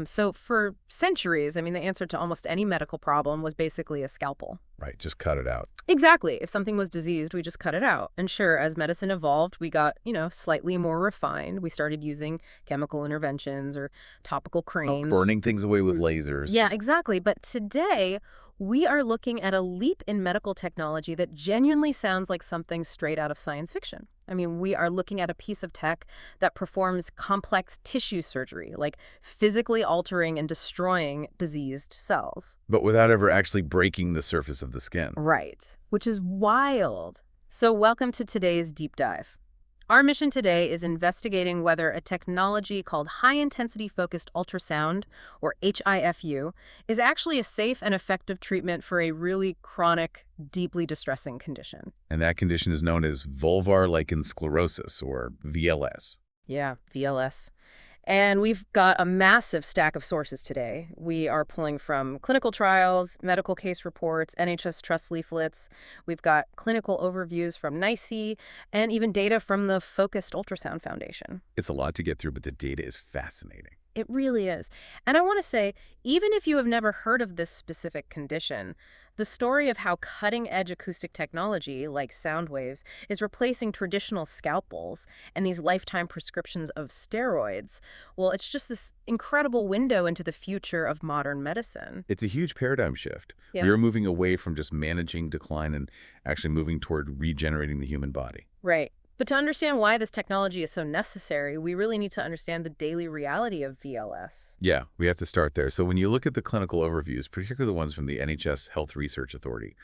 So for centuries, I mean, the answer to almost any medical problem was basically a scalpel. Right, just cut it out. Exactly. If something was diseased, we just cut it out. And sure, as medicine evolved, we got, slightly more refined. We started using chemical interventions or topical creams. Burning things away with lasers. Yeah, exactly. But today, we are looking at a leap in medical technology that genuinely sounds like something straight out of science fiction. I mean, we are looking at a piece of tech that performs complex tissue surgery, like physically altering and destroying diseased cells. But without ever actually breaking the surface of the skin. Right, which is wild. So welcome to today's deep dive. Our mission today is investigating whether a technology called high-intensity focused ultrasound, or HIFU, is actually a safe and effective treatment for a really chronic, deeply distressing condition. And that condition is known as vulvar lichen sclerosus, or VLS. Yeah, VLS. And we've got a massive stack of sources today. We are pulling from clinical trials, medical case reports, NHS trust leaflets. We've got clinical overviews from NICE, and even data from the Focused Ultrasound Foundation. It's a lot to get through, but the data is fascinating. It really is. And I want to say, even if you have never heard of this specific condition, the story of how cutting-edge acoustic technology, like sound waves, is replacing traditional scalpels and these lifetime prescriptions of steroids, well, it's just this incredible window into the future of modern medicine. It's a huge paradigm shift. Yeah. We are moving away from just managing decline and actually moving toward regenerating the human body. Right. But to understand why this technology is so necessary, we really need to understand the daily reality of VLS. Yeah, we have to start there. So when you look at the clinical overviews, particularly the ones from the NHS Health Research Authority,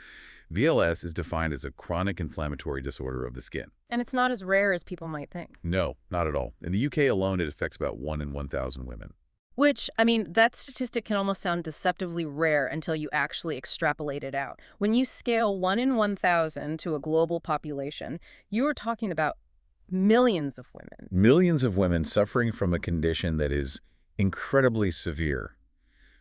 VLS is defined as a chronic inflammatory disorder of the skin. And it's not as rare as people might think. No, not at all. In the UK alone, it affects about 1 in 1,000 women. Which, I mean, that statistic can almost sound deceptively rare until you actually extrapolate it out. When you scale 1 in 1,000 to a global population, you are talking about millions of women. Millions of women suffering from a condition that is incredibly severe,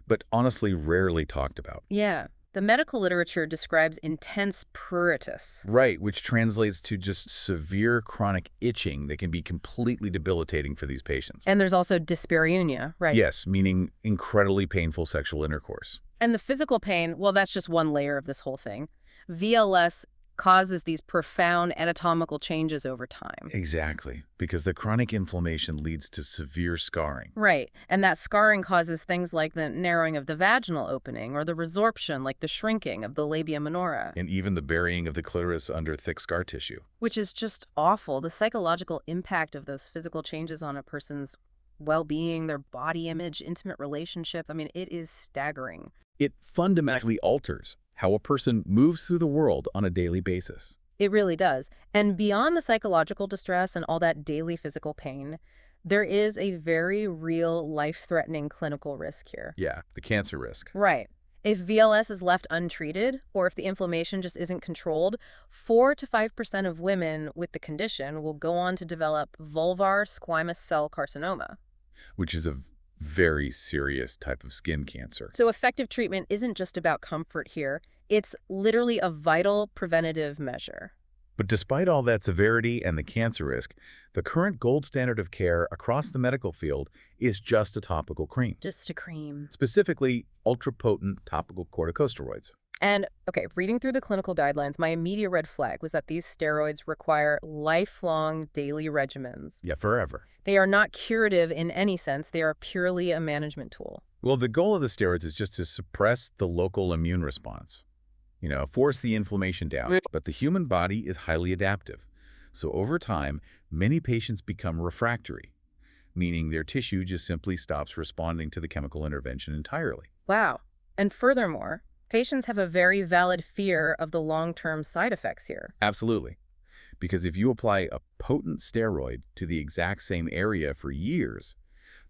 but honestly rarely talked about. Yeah. The medical literature describes intense pruritus. Right, which translates to just severe chronic itching that can be completely debilitating for these patients. And there's also dyspareunia, right? Yes, meaning incredibly painful sexual intercourse. And the physical pain, well, that's just one layer of this whole thing. VLS causes these profound anatomical changes over time. Exactly, because the chronic inflammation leads to severe scarring. Right, and that scarring causes things like the narrowing of the vaginal opening or the resorption, like the shrinking of the labia minora. And even the burying of the clitoris under thick scar tissue. Which is just awful. The psychological impact of those physical changes on a person's well-being, their body image, intimate relationships, I mean, it is staggering. It fundamentally alters how a person moves through the world on a daily basis. It really does. And beyond the psychological distress and all that daily physical pain, there is a very real life-threatening clinical risk here. Yeah, the cancer risk. Right. If VLS is left untreated, or if the inflammation just isn't controlled, 4 to 5% of women with the condition will go on to develop vulvar squamous cell carcinoma. Which is a very serious type of skin cancer. So effective treatment isn't just about comfort here. It's literally a vital preventative measure. But despite all that severity and the cancer risk, the current gold standard of care across the medical field is just a topical cream. Just a cream. Specifically, ultra-potent topical corticosteroids. And, okay, reading through the clinical guidelines, my immediate red flag was that these steroids require lifelong daily regimens. Yeah, forever. They are not curative in any sense. They are purely a management tool. Well, the goal of the steroids is just to suppress the local immune response. Force the inflammation down. But the human body is highly adaptive. So over time, many patients become refractory, meaning their tissue just simply stops responding to the chemical intervention entirely. Wow. And furthermore, patients have a very valid fear of the long-term side effects here. Absolutely. Because if you apply a potent steroid to the exact same area for years,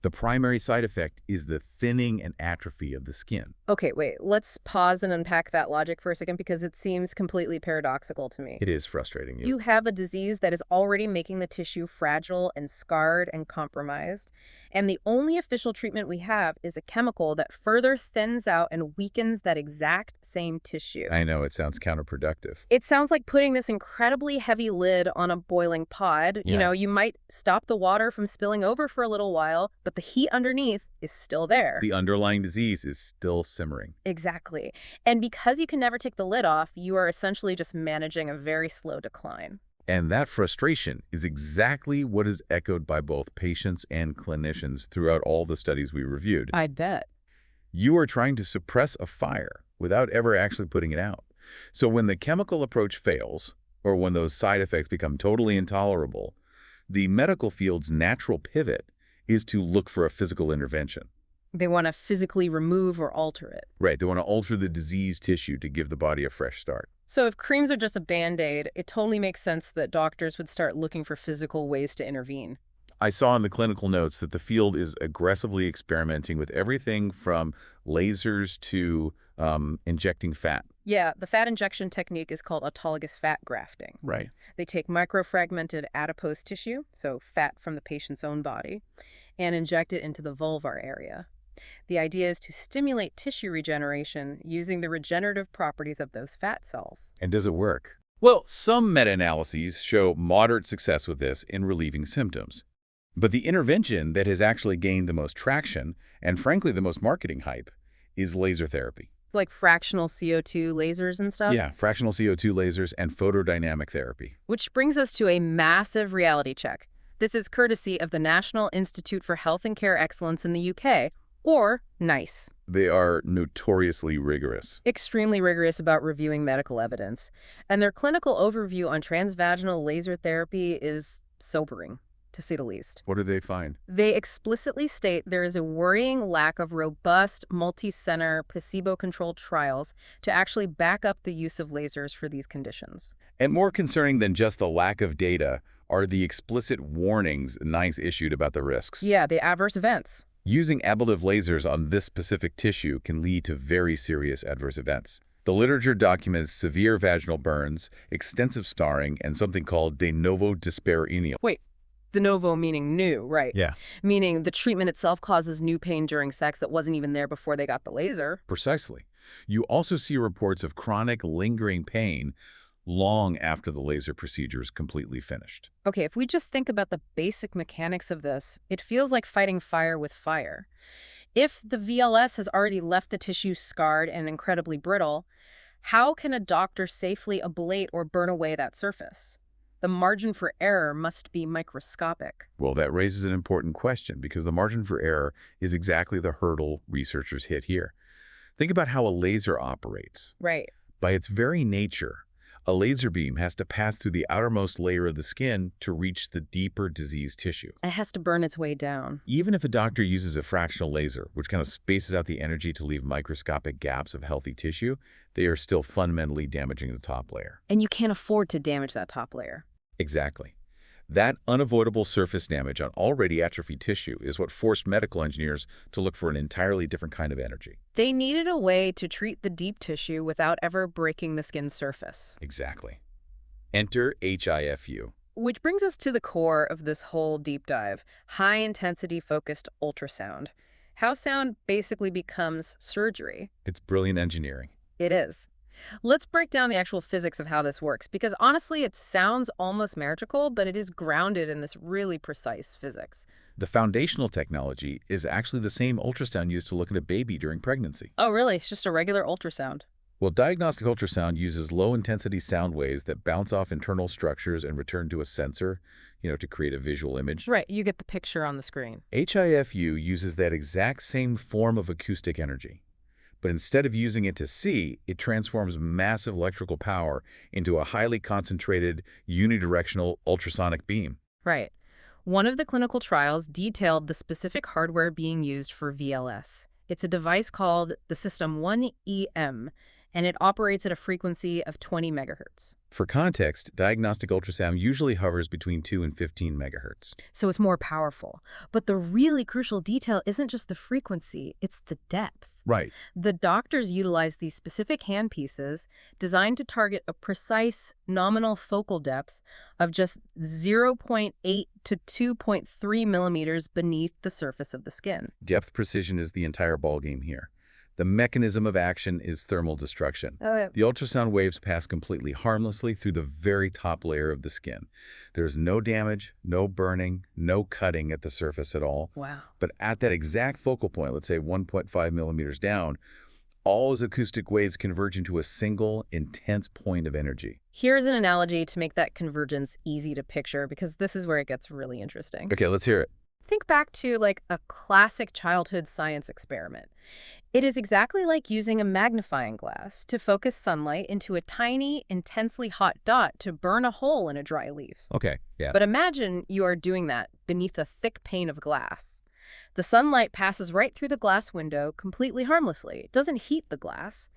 the primary side effect is the thinning and atrophy of the skin. Okay, wait, let's pause and unpack that logic for a second because it seems completely paradoxical to me. It is frustrating. You have a disease that is already making the tissue fragile and scarred and compromised, and the only official treatment we have is a chemical that further thins out and weakens that exact same tissue. I know, it sounds counterproductive. It sounds like putting this incredibly heavy lid on a boiling pot. Yeah. You might stop the water from spilling over for a little while, but but the heat underneath is still there. The underlying disease is still simmering. Exactly. And because you can never take the lid off, you are essentially just managing a very slow decline. And that frustration is exactly what is echoed by both patients and clinicians throughout all the studies we reviewed. I bet. You are trying to suppress a fire without ever actually putting it out. So when the chemical approach fails, or when those side effects become totally intolerable, the medical field's natural pivot is to look for a physical intervention. They want to physically remove or alter it. Right, they want to alter the diseased tissue to give the body a fresh start. So if creams are just a Band-Aid, it totally makes sense that doctors would start looking for physical ways to intervene. I saw in the clinical notes that the field is aggressively experimenting with everything from lasers to injecting fat. Yeah, the fat injection technique is called autologous fat grafting. Right. They take microfragmented adipose tissue, so fat from the patient's own body, and inject it into the vulvar area. The idea is to stimulate tissue regeneration using the regenerative properties of those fat cells. And does it work? Well, some meta-analyses show moderate success with this in relieving symptoms. But the intervention that has actually gained the most traction, and frankly the most marketing hype, is laser therapy. Like fractional CO2 lasers and stuff? Yeah, fractional CO2 lasers and photodynamic therapy. Which brings us to a massive reality check. This is courtesy of the National Institute for Health and Care Excellence in the UK, or NICE. They are notoriously rigorous. Extremely rigorous about reviewing medical evidence. And their clinical overview on transvaginal laser therapy is sobering, to say the least. What do they find? They explicitly state there is a worrying lack of robust, multi-center, placebo-controlled trials to actually back up the use of lasers for these conditions. And more concerning than just the lack of data are the explicit warnings NICE issued about the risks. Yeah, the adverse events. Using ablative lasers on this specific tissue can lead to very serious adverse events. The literature documents severe vaginal burns, extensive scarring, and something called de novo dyspareunia. Wait, de novo meaning new, right? Yeah. Meaning the treatment itself causes new pain during sex that wasn't even there before they got the laser. Precisely. You also see reports of chronic, lingering pain long after the laser procedure is completely finished. Okay, if we just think about the basic mechanics of this, it feels like fighting fire with fire. If the VLS has already left the tissue scarred and incredibly brittle, how can a doctor safely ablate or burn away that surface? The margin for error must be microscopic. Well, that raises an important question because the margin for error is exactly the hurdle researchers hit here. Think about how a laser operates. Right. By its very nature, a laser beam has to pass through the outermost layer of the skin to reach the deeper diseased tissue. It has to burn its way down. Even if a doctor uses a fractional laser, which kind of spaces out the energy to leave microscopic gaps of healthy tissue, they are still fundamentally damaging the top layer. And you can't afford to damage that top layer. Exactly. That unavoidable surface damage on already atrophied tissue is what forced medical engineers to look for an entirely different kind of energy. They needed a way to treat the deep tissue without ever breaking the skin's surface. Exactly. Enter HIFU. Which brings us to the core of this whole deep dive, high-intensity focused ultrasound. How sound basically becomes surgery. It's brilliant engineering. It is. Let's break down the actual physics of how this works, because honestly, it sounds almost magical, but it is grounded in this really precise physics. The foundational technology is actually the same ultrasound used to look at a baby during pregnancy. Oh, really? It's just a regular ultrasound. Well, diagnostic ultrasound uses low-intensity sound waves that bounce off internal structures and return to a sensor, to create a visual image. Right, you get the picture on the screen. HIFU uses that exact same form of acoustic energy. But instead of using it to see, it transforms massive electrical power into a highly concentrated, unidirectional ultrasonic beam. Right. One of the clinical trials detailed the specific hardware being used for VLS. It's a device called the System 1EM, and it operates at a frequency of 20 megahertz. For context, diagnostic ultrasound usually hovers between 2 and 15 megahertz. So it's more powerful. But the really crucial detail isn't just the frequency, it's the depth. Right. The doctors utilize these specific handpieces designed to target a precise nominal focal depth of just 0.8 to 2.3 millimeters beneath the surface of the skin. Depth precision is the entire ballgame here. The mechanism of action is thermal destruction. Oh, yeah. The ultrasound waves pass completely harmlessly through the very top layer of the skin. There's no damage, no burning, no cutting at the surface at all. Wow. But at that exact focal point, let's say 1.5 millimeters down, all those acoustic waves converge into a single, intense point of energy. Here's an analogy to make that convergence easy to picture, because this is where it gets really interesting. Okay, let's hear it. Think back to like a classic childhood science experiment. It is exactly like using a magnifying glass to focus sunlight into a tiny, intensely hot dot to burn a hole in a dry leaf. Okay, yeah. But imagine you are doing that beneath a thick pane of glass. The sunlight passes right through the glass window completely harmlessly. It doesn't heat the glass,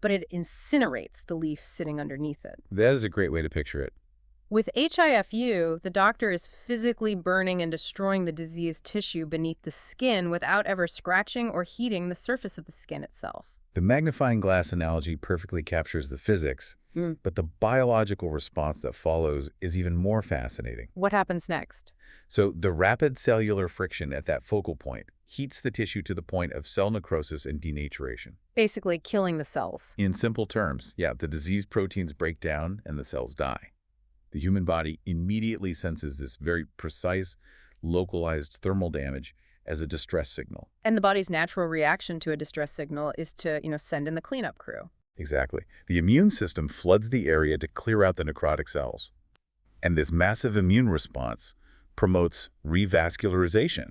but it incinerates the leaf sitting underneath it. That is a great way to picture it. With HIFU, the doctor is physically burning and destroying the diseased tissue beneath the skin without ever scratching or heating the surface of the skin itself. The magnifying glass analogy perfectly captures the physics, but the biological response that follows is even more fascinating. What happens next? So the rapid cellular friction at that focal point heats the tissue to the point of cell necrosis and denaturation. Basically killing the cells. In simple terms, yeah, the diseased proteins break down and the cells die. The human body immediately senses this very precise, localized thermal damage as a distress signal. And the body's natural reaction to a distress signal is to, send in the cleanup crew. Exactly. The immune system floods the area to clear out the necrotic cells. And this massive immune response promotes revascularization,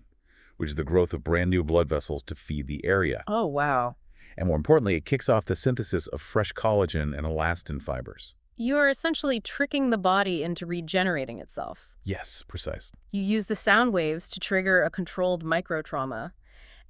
which is the growth of brand new blood vessels to feed the area. Oh, wow. And more importantly, it kicks off the synthesis of fresh collagen and elastin fibers. You're essentially tricking the body into regenerating itself. Yes, precise. You use the sound waves to trigger a controlled microtrauma,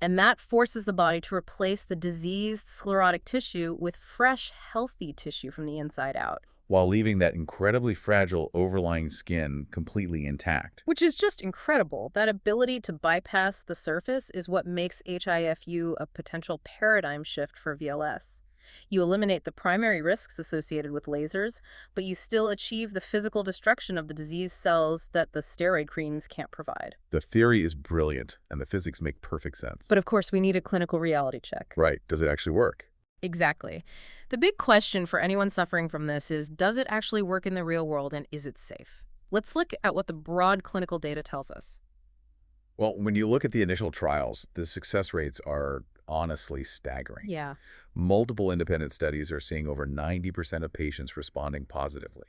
and that forces the body to replace the diseased sclerotic tissue with fresh, healthy tissue from the inside out. While leaving that incredibly fragile overlying skin completely intact. Which is just incredible. That ability to bypass the surface is what makes HIFU a potential paradigm shift for VLS. You eliminate the primary risks associated with lasers, but you still achieve the physical destruction of the diseased cells that the steroid creams can't provide. The theory is brilliant, and the physics make perfect sense. But of course, we need a clinical reality check. Right. Does it actually work? Exactly. The big question for anyone suffering from this is, does it actually work in the real world, and is it safe? Let's look at what the broad clinical data tells us. Well, when you look at the initial trials, the success rates are honestly staggering. Yeah. Multiple independent studies are seeing over 90% of patients responding positively.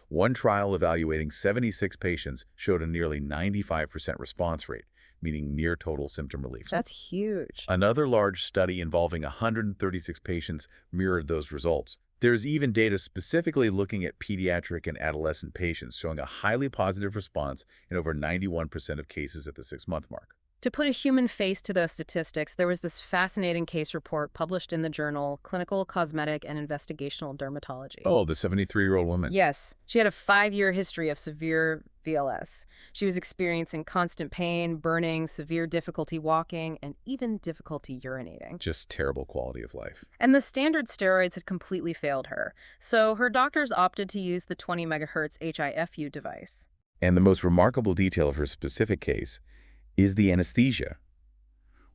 One trial evaluating 76 patients showed a nearly 95% response rate, meaning near total symptom relief. That's huge. Another large study involving 136 patients mirrored those results. There's even data specifically looking at pediatric and adolescent patients showing a highly positive response in over 91% of cases at the 6-month mark. To put a human face to those statistics, there was this fascinating case report published in the journal Clinical, Cosmetic, and Investigational Dermatology. Oh, the 73-year-old woman. Yes. She had a 5-year history of severe VLS. She was experiencing constant pain, burning, severe difficulty walking, and even difficulty urinating. Just terrible quality of life. And the standard steroids had completely failed her. So her doctors opted to use the 20 megahertz HIFU device. And the most remarkable detail of her specific case is the anesthesia,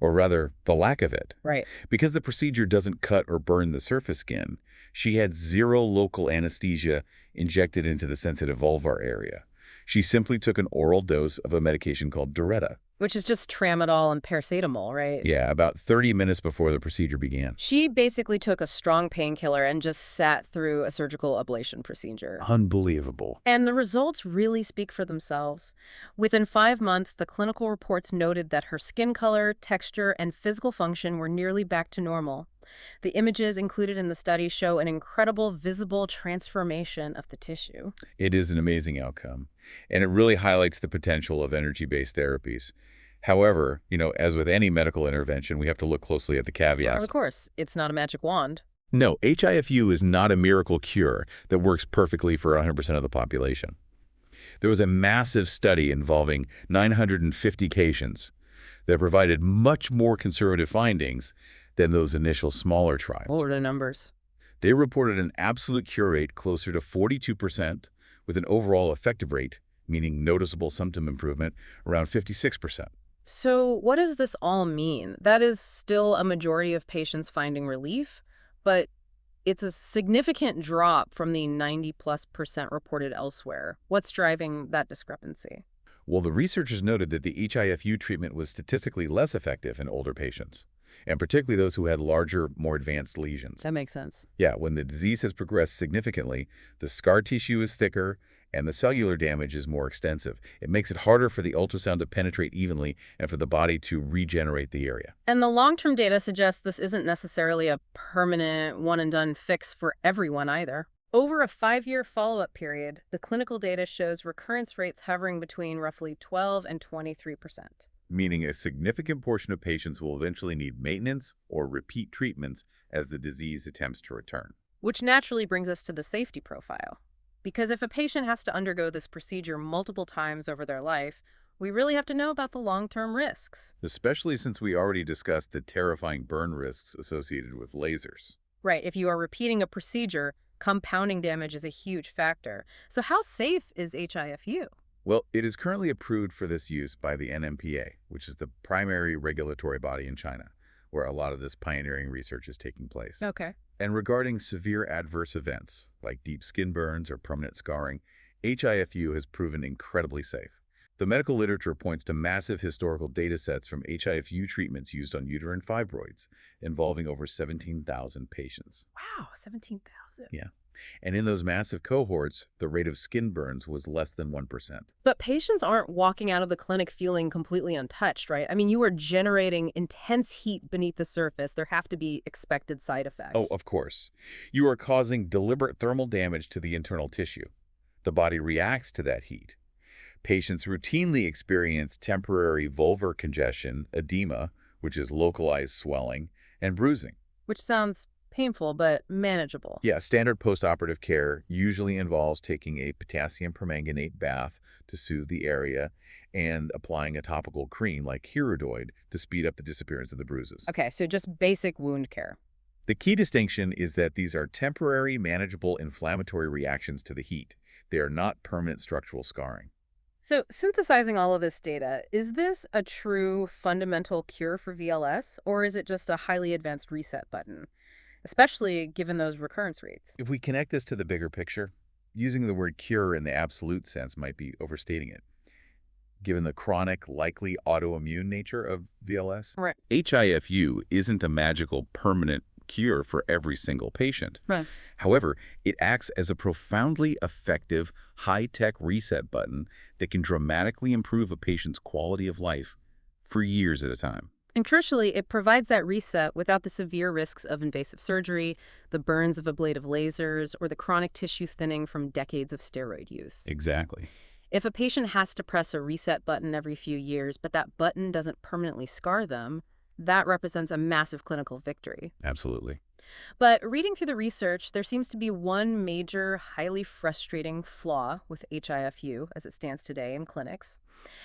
or rather, the lack of it. Right. Because the procedure doesn't cut or burn the surface skin, she had zero local anesthesia injected into the sensitive vulvar area. She simply took an oral dose of a medication called Duretta. Which is just tramadol and paracetamol, right? Yeah, about 30 minutes before the procedure began. She basically took a strong painkiller and just sat through a surgical ablation procedure. Unbelievable. And the results really speak for themselves. Within 5 months, the clinical reports noted that her skin color, texture, and physical function were nearly back to normal. The images included in the study show an incredible visible transformation of the tissue. It is an amazing outcome, and it really highlights the potential of energy-based therapies. However, as with any medical intervention, we have to look closely at the caveats. Of course, it's not a magic wand. No, HIFU is not a miracle cure that works perfectly for 100% of the population. There was a massive study involving 950 patients that provided much more conservative findings than those initial smaller trials. What were the numbers? They reported an absolute cure rate closer to 42% with an overall effective rate, meaning noticeable symptom improvement, around 56%. So what does this all mean? That is still a majority of patients finding relief, but it's a significant drop from the 90+% reported elsewhere. What's driving that discrepancy? Well, the researchers noted that the HIFU treatment was statistically less effective in older patients, and particularly those who had larger, more advanced lesions. That makes sense. Yeah, when the disease has progressed significantly, the scar tissue is thicker and the cellular damage is more extensive. It makes it harder for the ultrasound to penetrate evenly and for the body to regenerate the area. And the long-term data suggests this isn't necessarily a permanent one-and-done fix for everyone either. Over a 5-year follow-up period, the clinical data shows recurrence rates hovering between roughly 12 and 23%. Meaning a significant portion of patients will eventually need maintenance or repeat treatments as the disease attempts to return. Which naturally brings us to the safety profile. Because if a patient has to undergo this procedure multiple times over their life, we really have to know about the long-term risks. Especially since we already discussed the terrifying burn risks associated with lasers. Right, if you are repeating a procedure, compounding damage is a huge factor. So how safe is HIFU? Well, it is currently approved for this use by the NMPA, which is the primary regulatory body in China, where a lot of this pioneering research is taking place. Okay. And regarding severe adverse events, like deep skin burns or permanent scarring, HIFU has proven incredibly safe. The medical literature points to massive historical data sets from HIFU treatments used on uterine fibroids, involving over 17,000 patients. Wow, 17,000. Yeah. And in those massive cohorts, the rate of skin burns was less than 1%. But patients aren't walking out of the clinic feeling completely untouched, right? I mean, you are generating intense heat beneath the surface. There have to be expected side Oh, effects. of course. You are causing deliberate thermal damage to the internal tissue. The body reacts to that heat. Patients routinely experience temporary vulvar congestion, edema, which is localized swelling, and bruising. Which sounds painful, but manageable. Yeah, standard postoperative care usually involves taking a potassium permanganate bath to soothe the area and applying a topical cream like Hydroid to speed up the disappearance of the bruises. Okay, so just basic wound care. The key distinction is that these are temporary, manageable inflammatory reactions to the heat. They are not permanent structural scarring. So, synthesizing all of this data, is this a true fundamental cure for VLS, or is it just a highly advanced reset button? Especially given those recurrence rates. If we connect this to the bigger picture, using the word cure in the absolute sense might be overstating it. Given the chronic, likely autoimmune nature of VLS, Right. HIFU isn't a magical, permanent cure for every single patient. Right. However, it acts as a profoundly effective, high-tech reset button that can dramatically improve a patient's quality of life for years at a time. And crucially, it provides that reset without the severe risks of invasive surgery, the burns of ablative lasers, or the chronic tissue thinning from decades of steroid use. Exactly. If a patient has to press a reset button every few years, but that button doesn't permanently scar them, that represents a massive clinical victory. Absolutely. But reading through the research, there seems to be one major, highly frustrating flaw with HIFU as it stands today in clinics.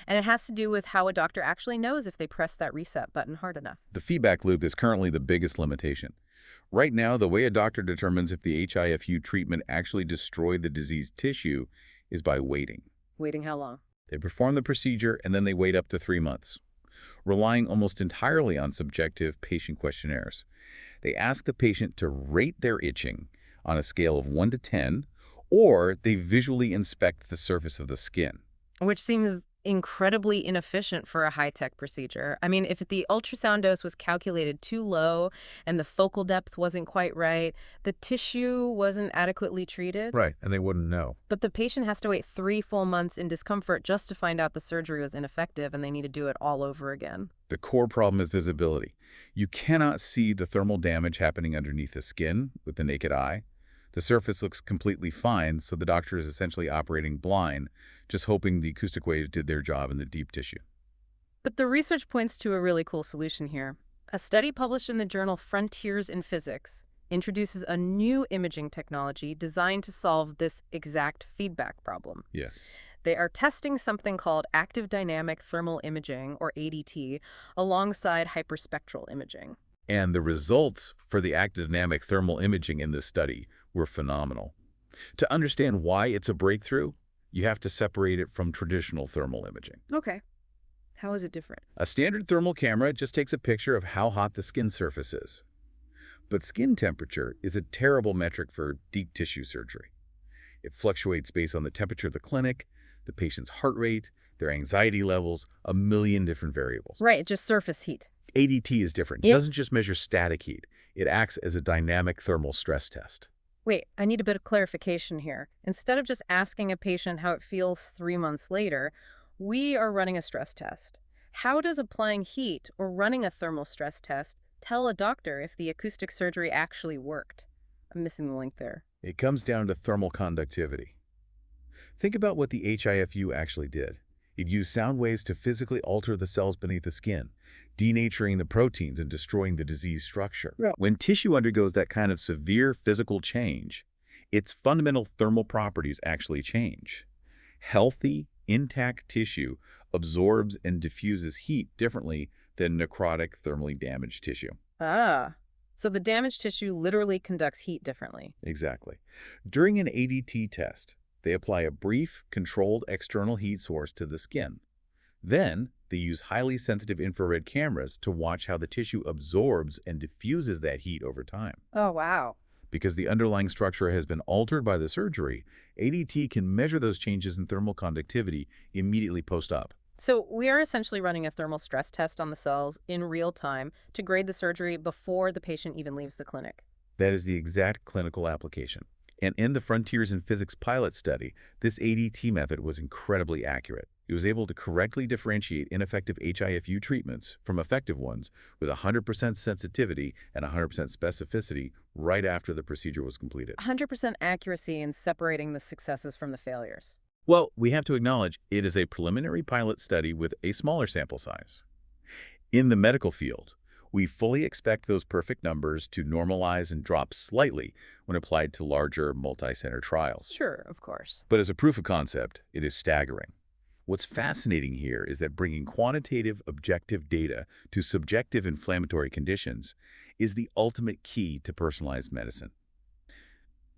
And it has to do with how a doctor actually knows if they press that reset button hard enough. The feedback loop is currently the biggest limitation. Right now, the way a doctor determines if the HIFU treatment actually destroyed the diseased tissue is by waiting. Waiting how long? They perform the procedure and then they wait up to 3 months, relying almost entirely on subjective patient questionnaires. They ask the patient to rate their itching on a scale of 1 to 10, or they visually inspect the surface of the skin. Which seems incredibly inefficient for a high-tech procedure. I mean, if the ultrasound dose was calculated too low and the focal depth wasn't quite right, the tissue wasn't adequately treated. Right, and they wouldn't know. But the patient has to wait 3 full months in discomfort just to find out the surgery was ineffective and they need to do it all over again. The core problem is visibility. You cannot see the thermal damage happening underneath the skin with the naked eye. The surface looks completely fine, so the doctor is essentially operating blind, just hoping the acoustic waves did their job in the deep tissue. But the research points to a really cool solution here. A study published in the journal Frontiers in Physics introduces a new imaging technology designed to solve this exact feedback problem. Yes. They are testing something called active dynamic thermal imaging, or ADT, alongside hyperspectral imaging. And the results for the active dynamic thermal imaging in this study were phenomenal. To understand why it's a breakthrough, you have to separate it from traditional thermal imaging. Okay. How is it different? A standard thermal camera just takes a picture of how hot the skin surface is. But skin temperature is a terrible metric for deep tissue surgery. It fluctuates based on the temperature of the clinic, the patient's heart rate, their anxiety levels, a million different variables. Right, just surface heat. ADT is different. It doesn't just measure static heat. It acts as a dynamic thermal stress test. Wait, I need a bit of clarification here. Instead of just asking a patient how it feels 3 months later, we are running a stress test. How does applying heat or running a thermal stress test tell a doctor if the acoustic surgery actually worked? I'm missing the link there. It comes down to thermal conductivity. Think about what the HIFU actually did. It used sound waves to physically alter the cells beneath the skin, denaturing the proteins and destroying the disease structure. Yeah. When tissue undergoes that kind of severe physical change, its fundamental thermal properties actually change. Healthy, intact tissue absorbs and diffuses heat differently than necrotic, thermally damaged tissue. Ah, so the damaged tissue literally conducts heat differently. Exactly. During an ADT test, they apply a brief, controlled external heat source to the skin. Then, they use highly sensitive infrared cameras to watch how the tissue absorbs and diffuses that heat over time. Oh, wow. Because the underlying structure has been altered by the surgery, ADT can measure those changes in thermal conductivity immediately post-op. So we are essentially running a thermal stress test on the cells in real time to grade the surgery before the patient even leaves the clinic. That is the exact clinical application. And in the Frontiers in Physics pilot study, this ADT method was incredibly accurate. It was able to correctly differentiate ineffective HIFU treatments from effective ones with 100% sensitivity and 100% specificity right after the procedure was completed. 100% accuracy in separating the successes from the failures. Well, we have to acknowledge it is a preliminary pilot study with a smaller sample size. In the medical field, we fully expect those perfect numbers to normalize and drop slightly when applied to larger multi-center trials. Sure, of course. But as a proof of concept, it is staggering. What's fascinating here is that bringing quantitative, objective data to subjective inflammatory conditions is the ultimate key to personalized medicine.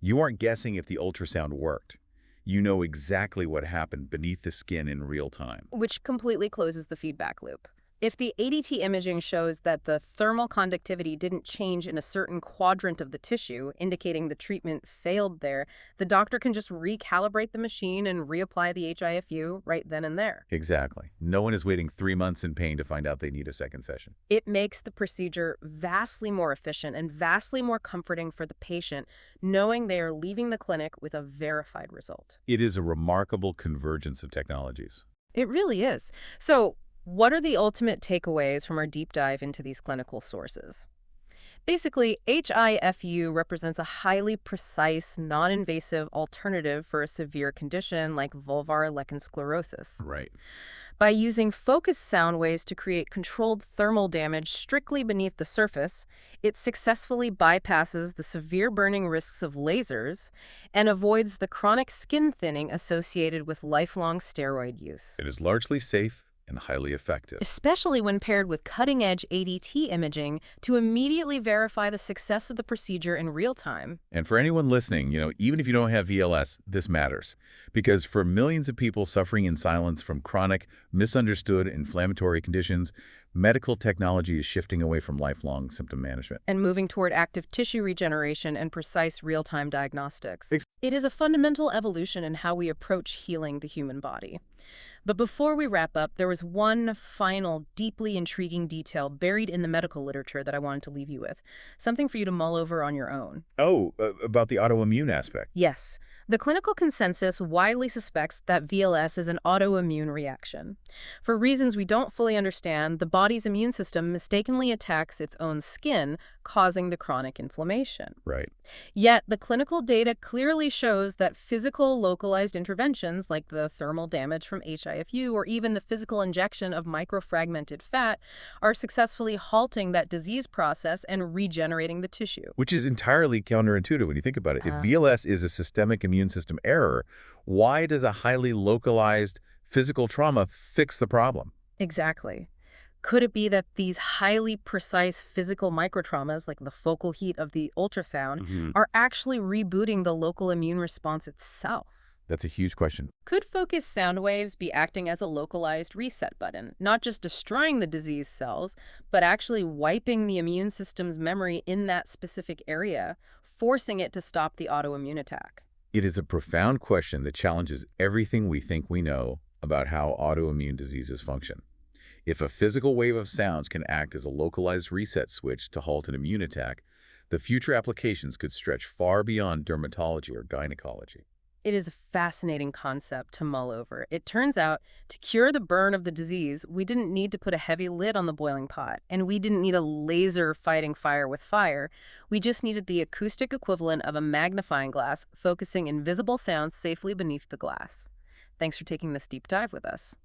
You aren't guessing if the ultrasound worked. You know exactly what happened beneath the skin in real time. Which completely closes the feedback loop. If the ADT imaging shows that the thermal conductivity didn't change in a certain quadrant of the tissue, indicating the treatment failed there, the doctor can just recalibrate the machine and reapply the HIFU right then and there. Exactly. No one is waiting 3 months in pain to find out they need a second session. It makes the procedure vastly more efficient and vastly more comforting for the patient, knowing they are leaving the clinic with a verified result. It is a remarkable convergence of technologies. It really is. So, what are the ultimate takeaways from our deep dive into these clinical sources? Basically, HIFU represents a highly precise, non-invasive alternative for a severe condition like vulvar lichen sclerosus. Right. By using focused sound waves to create controlled thermal damage strictly beneath the surface, it successfully bypasses the severe burning risks of lasers and avoids the chronic skin thinning associated with lifelong steroid use. It is largely safe and highly effective. Especially when paired with cutting-edge ADT imaging to immediately verify the success of the procedure in real time. And for anyone listening, even if you don't have VLS, this matters. Because for millions of people suffering in silence from chronic, misunderstood inflammatory conditions, medical technology is shifting away from lifelong symptom management. And moving toward active tissue regeneration and precise real-time diagnostics. It is a fundamental evolution in how we approach healing the human body. But before we wrap up, there was one final, deeply intriguing detail buried in the medical literature that I wanted to leave you with. Something for you to mull over on your own. Oh, about the autoimmune aspect. Yes. The clinical consensus widely suspects that VLS is an autoimmune reaction. For reasons we don't fully understand, the body's immune system mistakenly attacks its own skin, causing the chronic inflammation. Right. Yet, the clinical data clearly shows that physical localized interventions like the thermal damage from HIFU or even the physical injection of microfragmented fat are successfully halting that disease process and regenerating the tissue. Which is entirely counterintuitive when you think about it. If VLS is a systemic immune system error, why does a highly localized physical trauma fix the problem? Exactly. Could it be that these highly precise physical microtraumas, like the focal heat of the ultrasound, are actually rebooting the local immune response itself? That's a huge question. Could focused sound waves be acting as a localized reset button, not just destroying the disease cells, but actually wiping the immune system's memory in that specific area, forcing it to stop the autoimmune attack? It is a profound question that challenges everything we think we know about how autoimmune diseases function. If a physical wave of sounds can act as a localized reset switch to halt an immune attack, the future applications could stretch far beyond dermatology or gynecology. It is a fascinating concept to mull over. It turns out, to cure the burn of the disease, we didn't need to put a heavy lid on the boiling pot, and we didn't need a laser fighting fire with fire. We just needed the acoustic equivalent of a magnifying glass, focusing invisible sounds safely beneath the glass. Thanks for taking this deep dive with us.